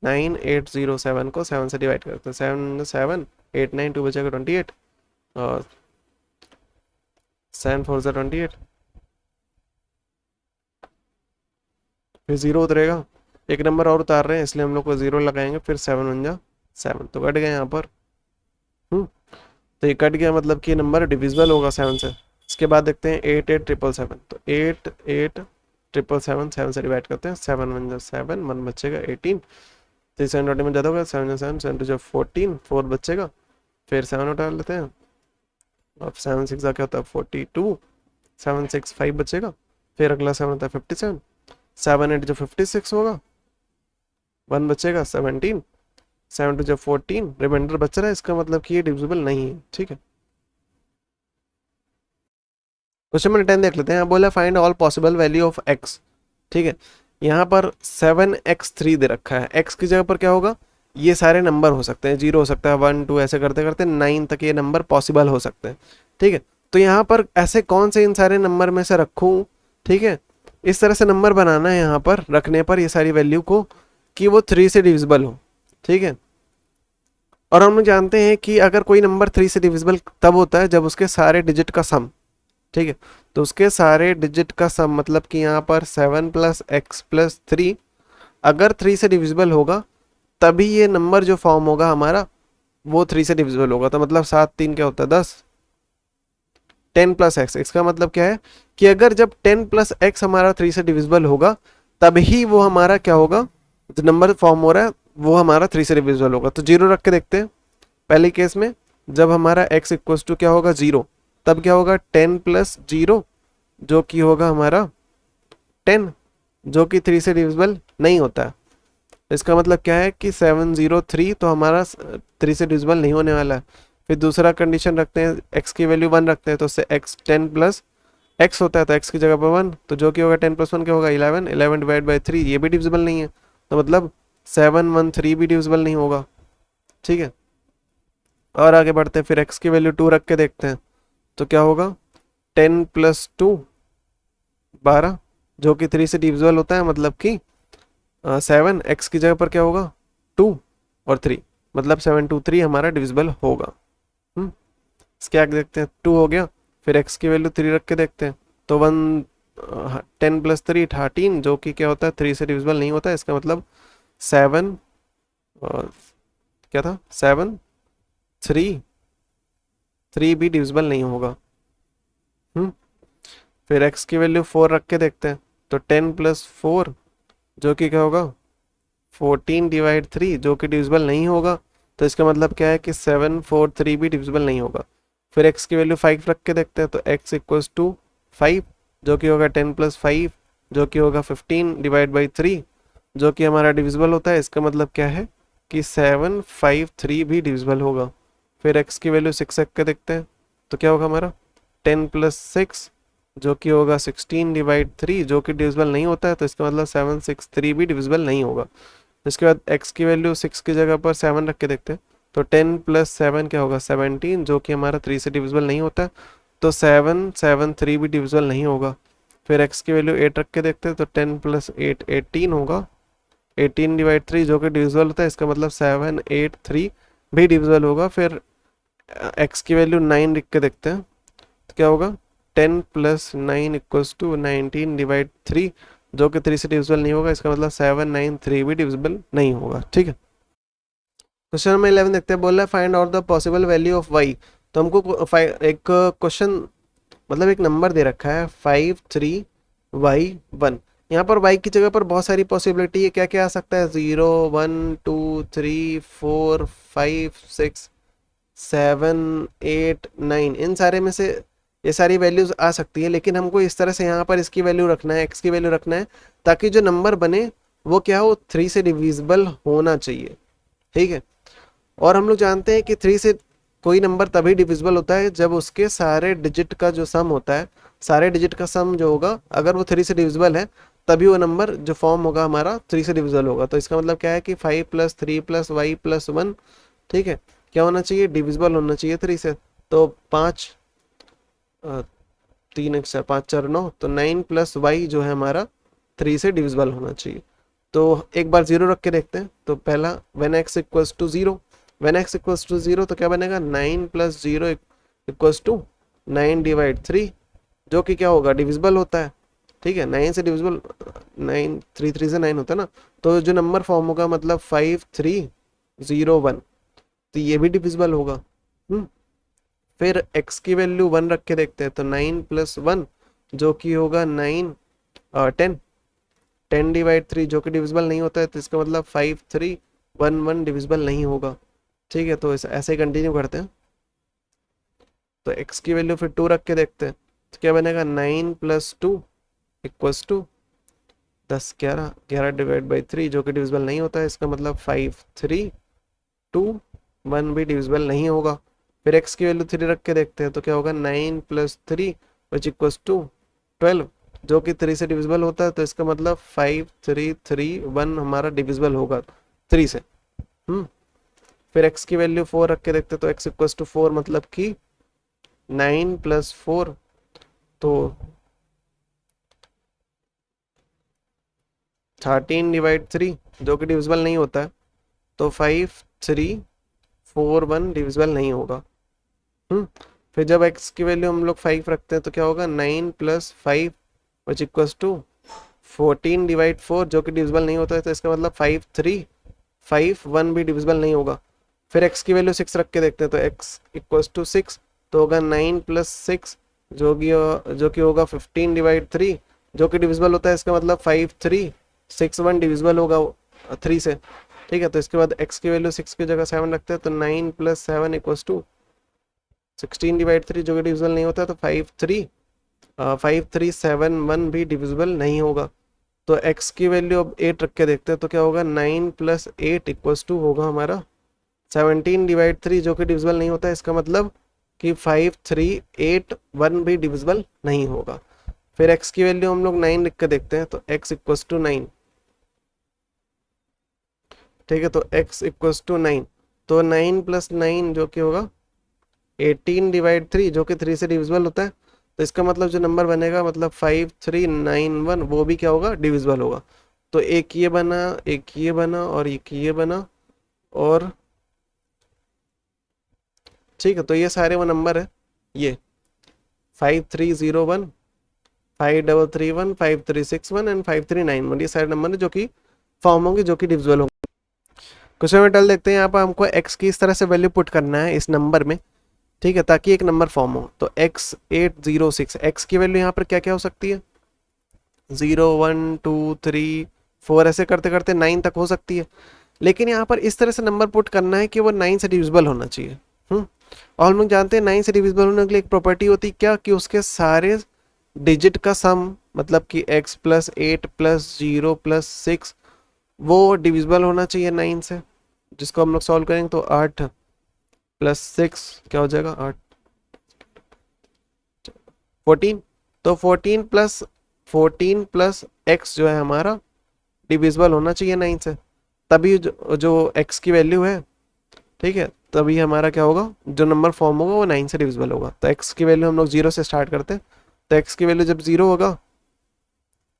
9807 को 7 से डिवाइड करते हैं, 7 7 8 9 2 बचेगा 28, और 7 4 ज़ा 28, फिर 0 उतरेगा, एक नंबर और उतार रहे हैं इसलिए हम लोग को 0 लगाएंगे, फिर 7 1 जा 7, तो कट गया यहाँ पर। तो ये कट गया, मतलब कि नंबर डिविजिबल होगा 7 से। इसके बाद देखते हैं 8 8 7 7, तो 8 8 7 7 7 से डिवाइड करते हैं, 7 1 जा 7, 1 बचेगा 18, तो 7 20 में ज़्यादा होगा, 7 7 7 2 14, 4 बचेगा, फिर 7 उठा लेते हैं, अब 7 6 क्या होता है 42, 7 6 5 बचेगा, फिर अगला 7 होता है 57, 7 8 जो 56 होगा, 1 बचेगा 17, 7 2 जो 14, रिमाइंडर बच रहा है, इसका मतलब कि ये डिविजिबल नहीं है। ठीक है, क्वेश्चन नंबर 10 देख लेते हैं। बोला find all possible value of x। ठीक है, यहाँ पर 7x3 दे रखा है, x की जगह पर क्या होगा, ये सारे नंबर हो सकते हैं, 0 हो सकता है, 1 2 ऐसे करते करते 9 तक ये नंबर पॉसिबल हो सकते हैं। ठीक है, तो यहाँ पर ऐसे कौन से इन सारे नंबर में से रखूँ। ठीक है, इस तरह से नंबर बनाना है यहाँ पर रखने पर ये सारी वैल्यू को, कि वो 3 से डिविजिबल हो। ठीक है, और हम लोग जानते हैं कि अगर कोई नंबर 3 से डिविजिबल तब होता है जब उसके सारे डिजिट का सम, ठीक है, तो उसके सारे डिजिट का सम, मतलब कि यहाँ पर 7 + x + 3 अगर 3 से डिविजिबल होगा, तभी ये नंबर जो फॉर्म होगा हमारा वो 3 से डिविजिबल होगा। तो मतलब 7 3 क्या होता है 10, 10 + x, इसका मतलब क्या है कि अगर जब 10 + x हमारा 3 से डिविजिबल होगा, तभी वो हमारा क्या होगा, जो नंबर फॉर्म हो रहा है वो हमारा 3 से डिविजिबल होगा। तो 0 रख के देखते हैं। पहले केस में जब हमारा x = क्या होगा 0, तब क्या होगा 10 + 0, जो कि होगा हमारा 10, जो कि 3 से डिविजिबल नहीं होता है। इसका मतलब क्या है कि 703 तो हमारा 3 से डिविजिबल नहीं होने वाला है। फिर दूसरा कंडीशन रखते हैं, x की वैल्यू 1 रखते हैं, तो उससे x 10 + x होता है, तो x की जगह पर 1, तो जो कि होगा 10 + 1 क्या होगा 11, 11 डिवाइड बाई 3, ये भी डिविजिबल नहीं है, तो मतलब 713 भी डिविजिबल नहीं होगा। ठीक है, और आगे बढ़ते हैं, फिर x की वैल्यू 2 रख के देखते हैं, तो क्या होगा 10 + 2 12, जो कि 3 से डिविजिबल होता है, मतलब कि 7, x की जगह पर क्या होगा 2 और 3, मतलब 723 हमारा डिविजिबल होगा। इसके आगे देखते हैं 2 हो गया, फिर x की वैल्यू 3 रख के देखते हैं, तो 10 + 3 13, जो कि क्या होता है 3 से डिविजिबल नहीं होता है, इसका मतलब 7 क्या था 7 3 3 भी डिविजिबल नहीं होगा। फिर x की वैल्यू 4 रख के देखते हैं, तो 10 + 4, जो कि क्या होगा 14 डिवाइड 3, जो कि डिविजिबल नहीं होगा, तो इसका मतलब क्या है कि 743 भी डिविजिबल नहीं होगा। फिर x की वैल्यू 5 रख के देखते हैं, तो x = 5, जो कि होगा 10 + 5, जो कि होगा 15 डिवाइड बाई 3, जो कि हमारा डिविजिबल होता है। इसका मतलब क्या है कि 753 भी डिविजिबल होगा। फिर x की वैल्यू 6 रख के देखते हैं, तो क्या होगा हमारा 10 + 6, जो कि होगा 16 डिवाइड 3, जो कि डिविजिबल नहीं होता है, तो इसका मतलब 763 भी डिविजिबल नहीं होगा। इसके बाद x की वैल्यू 6 की जगह पर 7 रख के देखते हैं, तो 10 + 7 क्या होगा 17, जो कि हमारा 3 से डिविजिबल नहीं होता है, तो 773 भी डिविजिबल नहीं होगा। फिर x की वैल्यू 8 रख के देखते हैं, तो 10 प्लस 8 18 होगा। 18 डिवाइड 3 जो कि डिविजिबल होता है, इसका मतलब 7 8 3 भी डिविजिबल होगा। फिर x की वैल्यू 9 लिख के देखते हैं, तो क्या होगा 10 प्लस 9 इक्वल्स टू 19 डिवाइड 3 जो कि 3 से डिविजिबल नहीं होगा, इसका मतलब 7 9 3 भी डिविजिबल नहीं होगा। ठीक है, क्वेश्चन नंबर 11 देखते हैं। बोल रहा है find out the possible value of y। तो हमको एक क्वेश्चन मतलब एक नंबर दे रखा है 5 3 y 1। यहाँ पर y की जगह पर बहुत सारी पॉसिबिलिटी है, क्या क्या आ सकता है 0 1 2 3 4 5 6 7 8 9, इन सारे में से ये सारी वैल्यूज आ सकती है। लेकिन हमको इस तरह से यहाँ पर इसकी वैल्यू रखना है, x की वैल्यू रखना है, ताकि जो नंबर बने वो क्या हो 3 से डिविजिबल होना चाहिए। ठीक है, और हम लोग जानते हैं कि 3 से कोई नंबर तभी डिविजिबल होता है जब उसके सारे डिजिट का जो सम होता है, सारे डिजिट का सम जो होगा अगर वो 3 से डिविजिबल है, तभी वो नंबर जो फॉर्म होगा हमारा 3 से डिविजिबल होगा। तो इसका मतलब क्या है कि 5 प्लस 3 प्लस वाई प्लस 1, ठीक है, क्या होना चाहिए डिविजिबल होना चाहिए 3 से। तो 5 3 एक 5 4 9, तो 9 प्लस वाई जो है हमारा 3 से डिविजिबल होना चाहिए। तो एक बार 0 रख के देखते हैं। तो पहला when x equals to 0, when x equals to 0 तो क्या बनेगा 9 प्लस 0 इक्वल्स टू 9 डिवाइड 3 जो कि क्या होगा डिविजिबल होता है। ठीक है, 9 से डिविजिबल 9 3 3 से 9 होता है ना, तो जो नंबर फॉर्म होगा मतलब 5 3 0 1, तो ये भी डिविजिबल होगा। फिर x की वैल्यू 1 रख के देखते हैं। तो 9 प्लस 1 जो कि होगा 9 10 10 डिवाइड 3 जो कि डिविजिबल नहीं होता है, तो इसका मतलब 5 3 1 1 डिविजिबल नहीं होगा। ठीक है, तो ऐसे ही कंटिन्यू करते हैं। तो x की वैल्यू फिर 2 रख के देखते हैं, तो क्या बनेगा 9 plus 2 equals to 10 11 11 divide by 3 जो कि डिविजिबल नहीं होता है, इसका मतलब 5 3 2 1 भी डिविजिबल नहीं होगा। फिर x की वैल्यू 3 रख के देखते हैं, तो क्या होगा 9 प्लस 3 विच इक्वल्स टू 12 जो कि 3 से डिविजिबल होता है, तो इसका मतलब 5 3 3 1 हमारा डिविजिबल होगा 3 से। फिर x की वैल्यू 4 रख के देखते हैं। तो x इक्वल्स टू 4 मतलब कि 9 प्लस 4, तो 13 डिवाइड 3 जो कि डिविजिबल नहीं होता है, तो 5 3 4 1 डिविजिबल नहीं होगा। फिर जब x की वैल्यू हम लोग 5 रखते हैं, तो क्या होगा 9 plus 5 which equals to 14 divide 4 जो कि डिविजिबल नहीं होता है, तो इसका मतलब 5 3 5 1 भी डिविजिबल नहीं होगा। फिर x की वैल्यू 6 रख के देखते हैं। तो x इक्वल्स टू 6 तो होगा 9 प्लस 6 जो कि होगा 15 डिवाइड 3 जो कि डिविजिबल होता है, इसका मतलब 5 3 6 1 डिविजिबल होगा 3 से। ठीक है, तो इसके बाद x की वैल्यू 6 की जगह 7 रखते हैं। तो 9 प्लस 7 इक्वल्स टू 16 डिवाइड 3 जो कि डिविजिबल नहीं होता है, तो 5 3 7 1 भी डिविजिबल नहीं होगा। तो x की वैल्यू अब 8 रख के देखते हैं। तो क्या होगा 9 प्लस 8 इक्वल्स टू होगा हमारा 17 डिवाइड 3 जो कि डिविजिबल नहीं होता है, इसका मतलब कि 5 3 8 1 भी डिविजिबल नहीं होगा। फिर x की वैल्यू हम लोग 9 लिख के देखते हैं। तो x इक्वल्स टू 9, ठीक है, तो x इक्वल्स टू 9, तो 9 प्लस 9 जो कि होगा 18 डिवाइड 3 जो कि 3 से डिविजिबल होता है, तो इसका मतलब जो नंबर बनेगा मतलब 5 3 9 1 वो भी क्या होगा डिविजिबल होगा। तो एक ये बना, एक ये बना और एक ये बना, और ठीक है, तो ये सारे वो नंबर है, ये 5 3 0 1 5 3 3 1 5 3 6 1 एंड 5 3 9 1, ये सारे नंबर है जो कि फॉर्म होंगे, जो कि डिविजिबल होंगे। क्वेश्चन में डल देखते हैं। यहाँ पर हमको x की इस तरह से वैल्यू पुट करना है इस नंबर में, ठीक है, ताकि एक नंबर फॉर्म हो। तो x 8 0 6, x की वैल्यू यहाँ पर क्या क्या हो सकती है 0 1 2 3 4 ऐसे करते करते 9 तक हो सकती है। लेकिन यहाँ पर इस तरह से नंबर पुट करना है कि वो 9 से डिविजिबल होना चाहिए। और हम लोग जानते हैं 9 से डिविजिबल होने के लिए एक प्रॉपर्टी होती है क्या, कि उसके सारे डिजिट का सम मतलब कि x प्लस 8 प्लस 0 प्लस 6 वो डिविजिबल होना चाहिए 9 से, जिसको हम लोग सॉल्व करेंगे। तो 8 प्लस 6 क्या हो जाएगा 8 14, तो 14 प्लस x जो है हमारा डिविजिबल होना चाहिए 9 से, तभी जो x की वैल्यू है, ठीक है, तभी हमारा क्या होगा जो नंबर फॉर्म होगा वो 9 से डिविजिबल होगा। तो x की वैल्यू हम लोग 0 से स्टार्ट करते हैं। तो x की वैल्यू जब 0 होगा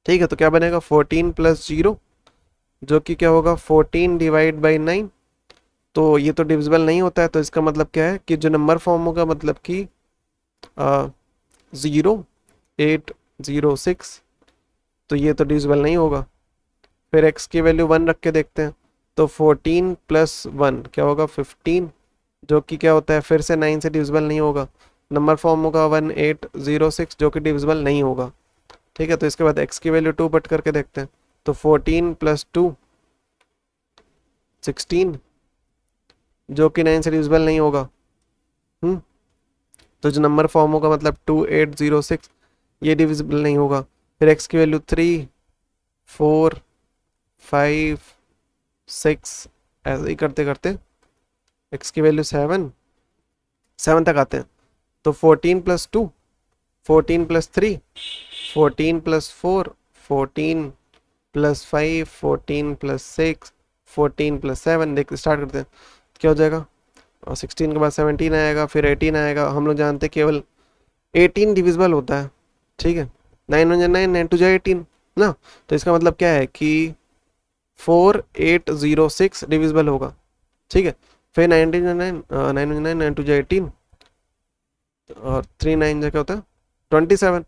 ठीक है, तो क्या बनेगा 14 प्लस 0, जो कि क्या होगा 14 डिवाइड बाई 9। तो ये तो डिविजिबल नहीं होता है, तो इसका मतलब क्या है कि जो नंबर फॉर्म होगा मतलब कि 0, 8, 0, 6, तो ये तो डिविजिबल नहीं होगा। फिर x की वैल्यू 1 रख के देखते हैं, तो 14 प्लस 1 क्या होगा 15, जो कि क्या होता है फिर से 9 से डिविजिबल नहीं होगा। नंबर फॉर्म होगा 1806, जो कि डिविजिबल नहीं होगा। ठीक है, तो इसके बाद x की वैल्यू 2 पट करके देखते हैं, तो 14 प्लस 2 16, जो कि 9 से डिविजिबल नहीं होगा। तो जो नंबर फॉर्म होगा मतलब 2806, ये डिविजिबल नहीं होगा। फिर x की वैल्यू 3, 4, 5, 6, ऐसे ही करते करते x की वैल्यू 7 तक आते हैं। तो 14 plus 2, 14 plus 3, 14 plus 4, 14 plus 5, 14 plus 6, 14 plus 7, देख स्टार्ट करते हैं, क्या हो जाएगा। और 16 के बाद 17 आएगा, फिर 18 आएगा। हम लोग जानते हैं केवल 18 डिविजिबल होता है। ठीक है, 9 1 9, 9 2 18 ना। तो इसका मतलब क्या है कि 4806 डिविजिबल होगा। ठीक है, फिर 19 9 9 9 9 2 18, और 3 9 क्या होता है 27।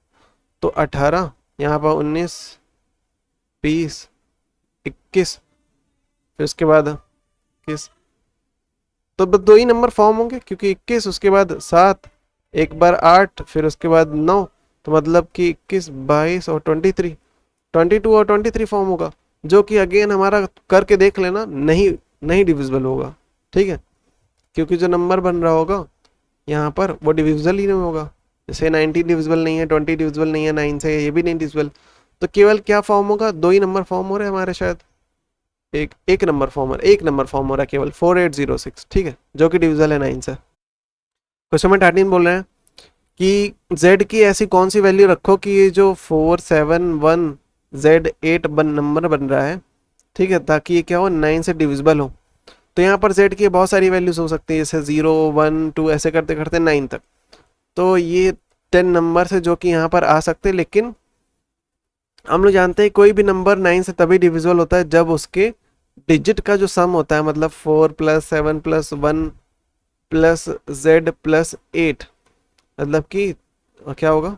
तो 18, यहाँ पर 19, 20, 21, फिर उसके बाद 21, तो बस दो ही नंबर फॉर्म होंगे, क्योंकि 21 उसके बाद 7, एक बार 8, फिर उसके बाद 9, तो मतलब कि 21, 22 और 23, 22 और 23 फॉर्म होगा, जो कि अगेन हमारा करके देख लेना नहीं नहीं डिविजिबल होगा। ठीक है, क्योंकि जो नंबर बन रहा होगा यहाँ पर वो डिविजिबल ही नहीं होगा। जैसे 19 डिविजिबल नहीं है, 20 डिविजिबल नहीं है 9 से, ये भी नहीं डिविजिबल। तो केवल क्या फॉर्म होगा, दो ही नंबर फॉर्म हो रहे हैं हमारे शायद। एक एक नंबर फॉर्म हो रहा है केवल 4806। ठीक है, जो कि डिविजिबल है 9 से। क्वेश्चन नंबर 13 बोल रहे हैं कि z की ऐसी कौन सी वैल्यू रखो कि ये जो 471 z8 नंबर बन रहा है, ठीक है, ताकि ये क्या हो 9 से डिविजिबल हो। तो यहाँ पर z की बहुत सारी वैल्यूज हो सकती है, जैसे 0 1 2 ऐसे करते करते 9 तक। तो ये 10 नंबर है जो कि यहाँ पर आ सकते हैं, लेकिन हम लोग जानते हैं कोई भी नंबर 9 से तभी डिविजिबल होता है जब उसके डिजिट का जो सम होता है, मतलब 4 plus 7 plus 1 plus z plus 8, मतलब कि क्या होगा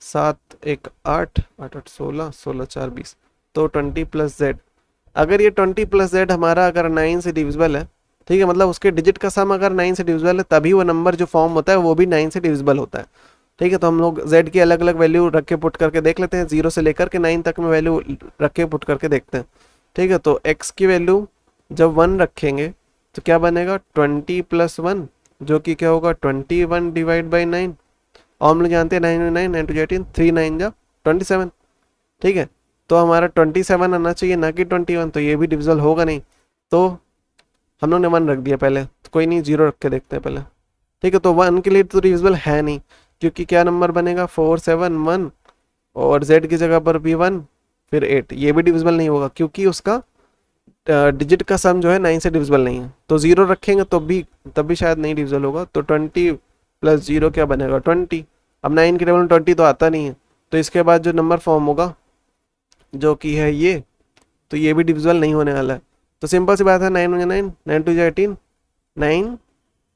7 1 8 8 8 16 16 4 20, तो 20 प्लस z। अगर ये 20 प्लस z हमारा अगर 9 से डिविजिबल है, ठीक है, मतलब उसके डिजिट का सम अगर 9 से डिविजिबल है, तभी वो नंबर जो फॉर्म होता है वो भी 9 से डिविजिबल होता है। ठीक है, तो हम लोग z की अलग अलग वैल्यू रख के पुट करके देख लेते हैं, 0 से लेकर के 9 तक में वैल्यू रख के पुट करके देखते हैं। ठीक है, तो x की वैल्यू जब 1 रखेंगे तो क्या बनेगा 20 प्लस 1, जो कि क्या होगा 21 डिवाइड बाई 9। और हम लोग जानते हैं 9 9 9 2 18, 3 9 जा 27। ठीक है, तो हमारा 27 आना चाहिए ना कि 21, तो ये भी डिविजिबल होगा नहीं। तो हम लोग ने 1 रख दिया पहले, तो कोई नहीं 0 रख के देखते हैं पहले। ठीक है, तो 1 के लिए तो डिविजिबल है नहीं, क्योंकि क्या नंबर बनेगा 471, और z की जगह पर भी 1 फिर 8, ये भी डिविजिबल नहीं होगा क्योंकि उसका डिजिट का सम जो है 9 से डिविजिबल नहीं है। तो 0 रखेंगे तो भी तब भी शायद नहीं डिविजिबल होगा। तो 20 प्लस 0 क्या बनेगा 20। अब 9 के टेबल में 20 तो आता नहीं है, तो इसके बाद जो नंबर फॉर्म होगा जो कि है ये, तो ये भी डिविजिबल नहीं होने वाला है। तो सिंपल सी बात है, 9 1 9 9 2 18, 9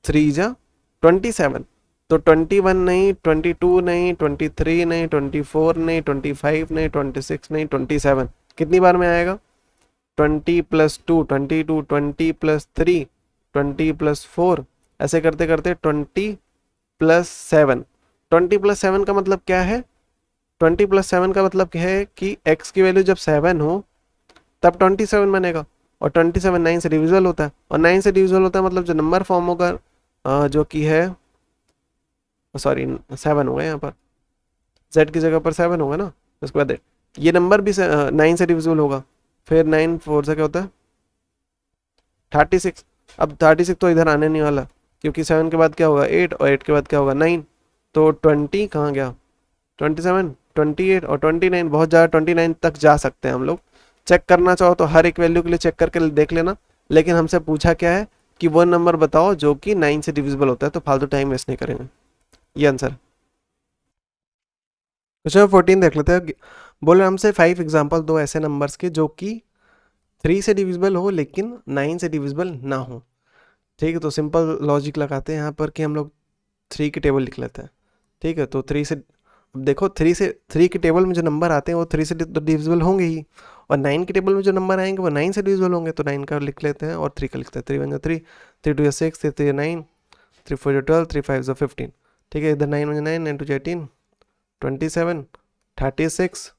3 जा 27। तो 21 नहीं, 22 नहीं, 23 नहीं, 24 नहीं, 25 नहीं, 26 नहीं, 27, कितनी बार में आएगा 20 प्लस 2 22, 20 प्लस 3 20 प्लस 4, ऐसे करते करते 20 प्लस 7। 20 प्लस 7 का मतलब क्या है, 20 प्लस 7 का मतलब क्या है कि x की वैल्यू जब 7 हो तब 27 बनेगा, और 27 9 से डिविजिबल होता है, और 9 से डिविजिबल होता है मतलब जो नंबर फॉर्म होगा जो कि है, सॉरी 7 होगा यहाँ पर, z की जगह पर 7 होगा ना, उसके बाद ये नंबर भी 9 से डिविजिबल होगा। फिर 9 4 से क्या होता है 36। अब 36 तो इधर आने नहीं वाला, क्योंकि 7 के बाद क्या होगा 8, और 8 के बाद क्या होगा 9। तो 20 कहाँ गया 27, 28 और 29, बहुत ज़्यादा 29 तक जा सकते हैं हम लोग। चेक करना चाहो तो हर एक वैल्यू के लिए चेक करके देख लेना, लेकिन हमसे पूछा क्या है कि वो नंबर बताओ जो कि 9 से डिविजिबल होता है, तो फालतू टाइम वेस्ट नहीं करेंगे। ये आंसर। क्वेश्चन 14 देख लेते हैं। बोले हमसे 5 एग्जाम्पल दो ऐसे नंबर्स के जो कि 3 से डिविजिबल हो लेकिन 9 से डिविजिबल ना हो। ठीक है, तो सिंपल लॉजिक लगाते हैं यहाँ पर कि हम लोग 3 की टेबल लिख लेते हैं। ठीक है, तो 3 से, अब देखो 3 की टेबल में जो नंबर आते हैं वो 3 से तो डिविजिबल होंगे ही, और 9 की टेबल में जो नंबर आएंगे वो 9 से डिविजिबल होंगे, तो 9 का लिख लेते हैं और 3 का लिखते हैं। 3 1 जा 3, 3 2 जा 6, 3 3 जा 9, 3 4 जा 12, 3 5 जा 15। ठीक है, इधर 9 1 जा 9, 9 2 जा 18, 27, 36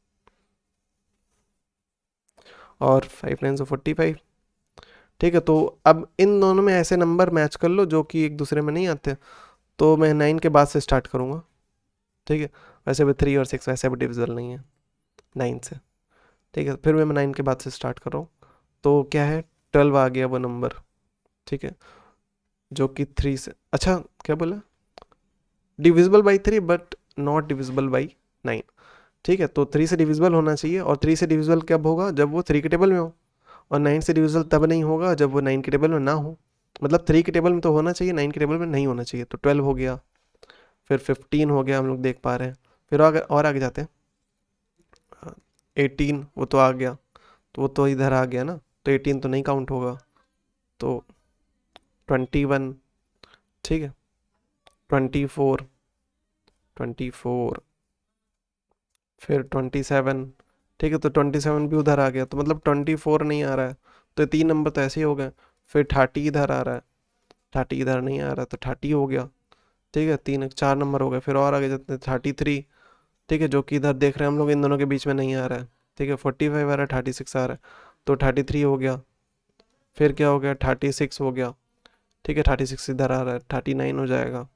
और 5 9 जा 45। ठीक है, तो अब इन दोनों में ऐसे नंबर मैच कर लो जो कि एक दूसरे में नहीं आते। तो मैं 9 के बाद से स्टार्ट करूँगा। ठीक है, वैसे भी 3 और 6 वैसे भी डिविजिबल नहीं है 9 से। ठीक है, फिर मैं 9 के बाद से स्टार्ट कर रहा हूँ। तो क्या है, 12 आ गया वो नंबर। ठीक है, जो कि 3 से, अच्छा क्या बोला, divisible by 3 but not divisible by 9। ठीक है, तो 3 से डिविजिबल होना चाहिए, और 3 से डिविजिबल कब होगा, जब वो 3 के टेबल में हो, और 9 से डिविजिबल तब नहीं होगा जब वो 9 के टेबल में ना हो। मतलब 3 के टेबल में तो होना चाहिए, 9 के टेबल में नहीं होना चाहिए। तो 12 हो गया, फिर 15 हो गया, हम लोग देख पा रहे हैं। फिर आगे जाते हैं। 18 वो तो आ गया, तो वो तो इधर आ गया ना, तो 18 तो नहीं काउंट होगा। तो 21, ठीक है, 24, 24, फिर 27। ठीक है, तो 27 भी उधर आ गया, तो मतलब 24 नहीं आ रहा है, तो 3 नंबर तो ऐसे ही हो गए। फिर 30 इधर आ रहा है, 30 इधर नहीं आ रहा, तो 30 हो गया। ठीक है, 4 नंबर हो गए। फिर और आगे जाते हैं, 33। ठीक है, जो कि इधर देख रहे हैं हम लोग इन दोनों के बीच में नहीं आ रहा है। ठीक है, 45 आ रहा है, 36 आ रहा है, तो 33 हो गया। फिर क्या हो गया, 36 हो गया। ठीक है, 36 इधर आ रहा है, 39 हो जाएगा।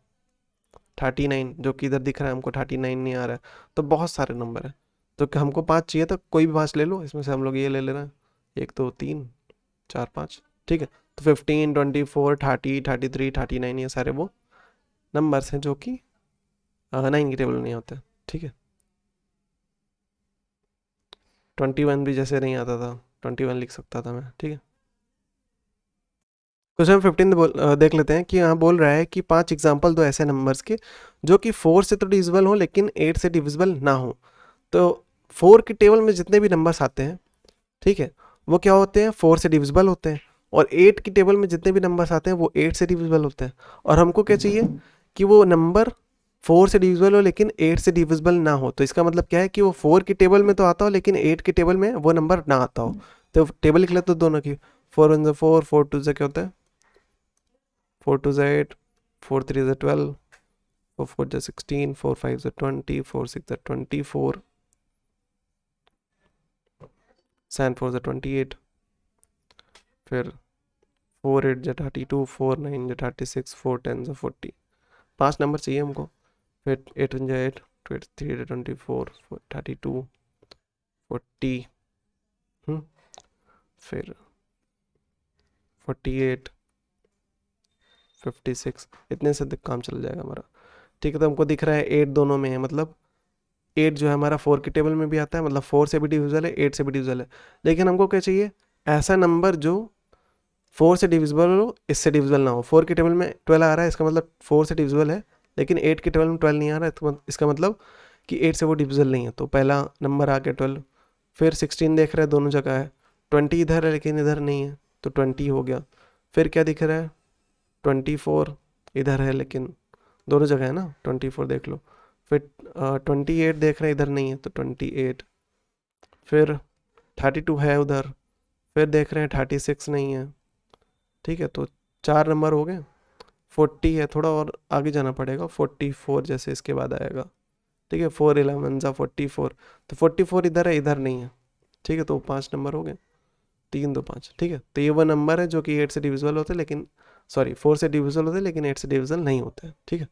39 जो कि इधर दिख रहा है हमको, 39 नहीं आ रहा है। तो बहुत सारे नंबर है, तो हमको 5 चाहिए, तो कोई भी 5 ले लो, इसमें से हम लोग ये ले रहे हैं, 1 2 3 4 5। ठीक है, तो 15 24 30 33 39 ये सारे वो नंबर्स हैं जो कि 9 की टेबल में नहीं होते। ठीक है, 21 भी जैसे नहीं आता था, 21 लिख सकता था मैं। ठीक है, क्वेश्चन 15 देख लेते हैं कि यहाँ बोल रहा है कि 5 एग्जाम्पल दो ऐसे नंबर्स के जो कि 4 से तो डिविजिबल हो लेकिन 8 से डिविजिबल ना हो। तो 4 की टेबल में जितने भी नंबर्स आते हैं, ठीक है, वो क्या होते हैं, 4 से डिविजिबल होते हैं, और 8 की टेबल में जितने भी नंबर्स आते हैं वो 8 से डिविजिबल होते हैं। और हमको क्या चाहिए कि वो नंबर 4 से डिविजिबल हो लेकिन 8 से डिविजिबल ना हो। तो इसका मतलब क्या है कि वो 4 की टेबल में तो आता हो लेकिन 8 की टेबल में वो नंबर ना आता हो। तो टेबल लिख लेते दोनों की, 4 1 ज़ा 4, 4 2 ज़ा क्या होता है, 4 2 ज़ा 8, 4 3 ज़ा 12, 4 4 ज़ा 16, 4 5 ज़ा 20, 4 6 ज़ा 24, 7 4 ज़ा 28, फिर 4 8 ज़ा 32, 4 9 ज़ा 36, 4 10 ज़ा 40। 5 नंबर चाहिए हमको। फिर 8 1 ज़ा 8, 3 ज़ा 24, 32, 40, फिर 48, 56, इतने से काम चल जाएगा हमारा। ठीक है, तो हमको दिख रहा है 8 दोनों में है, मतलब 8 जो है हमारा 4 की टेबल में भी आता है, मतलब 4 से भी डिविजिबल है, 8 से भी डिविजिबल है। लेकिन हमको क्या चाहिए, ऐसा नंबर जो 4 से डिविजिबल हो, इससे डिविजिबल ना हो। 4 की टेबल में 12 आ रहा है, इसका मतलब 4 से डिविजिबल है, लेकिन 8 की टेबल में 12 नहीं आ रहा है, तो इसका मतलब कि 8 से वो डिविजिबल नहीं है। तो पहला नंबर आ गया 12। फिर 16 देख रहे हैं, दोनों जगह है। 20 इधर है लेकिन इधर नहीं है, तो 20 हो गया। फिर क्या दिख रहा है, 24 इधर है लेकिन दोनों जगह है ना, 24 देख लो। फिर 28 देख रहे हैं, इधर नहीं है, तो 28। फिर 32 है उधर, फिर देख रहे हैं 36 नहीं है। ठीक है, तो 4 नंबर हो गए। 40 है, थोड़ा और आगे जाना पड़ेगा, 44 जैसे इसके बाद आएगा। ठीक है, 4 11 ज़ा 44, तो 44 इधर है, इधर नहीं है। ठीक है, तो 5 नंबर हो गए, 3 2 5। ठीक है, तो ये वो नंबर है जो कि 8 से डिविजिबल होते हैं लेकिन, सॉरी 4 से डिविजिबल होते हैं लेकिन 8 से डिविजिबल नहीं होते हैं। ठीक है।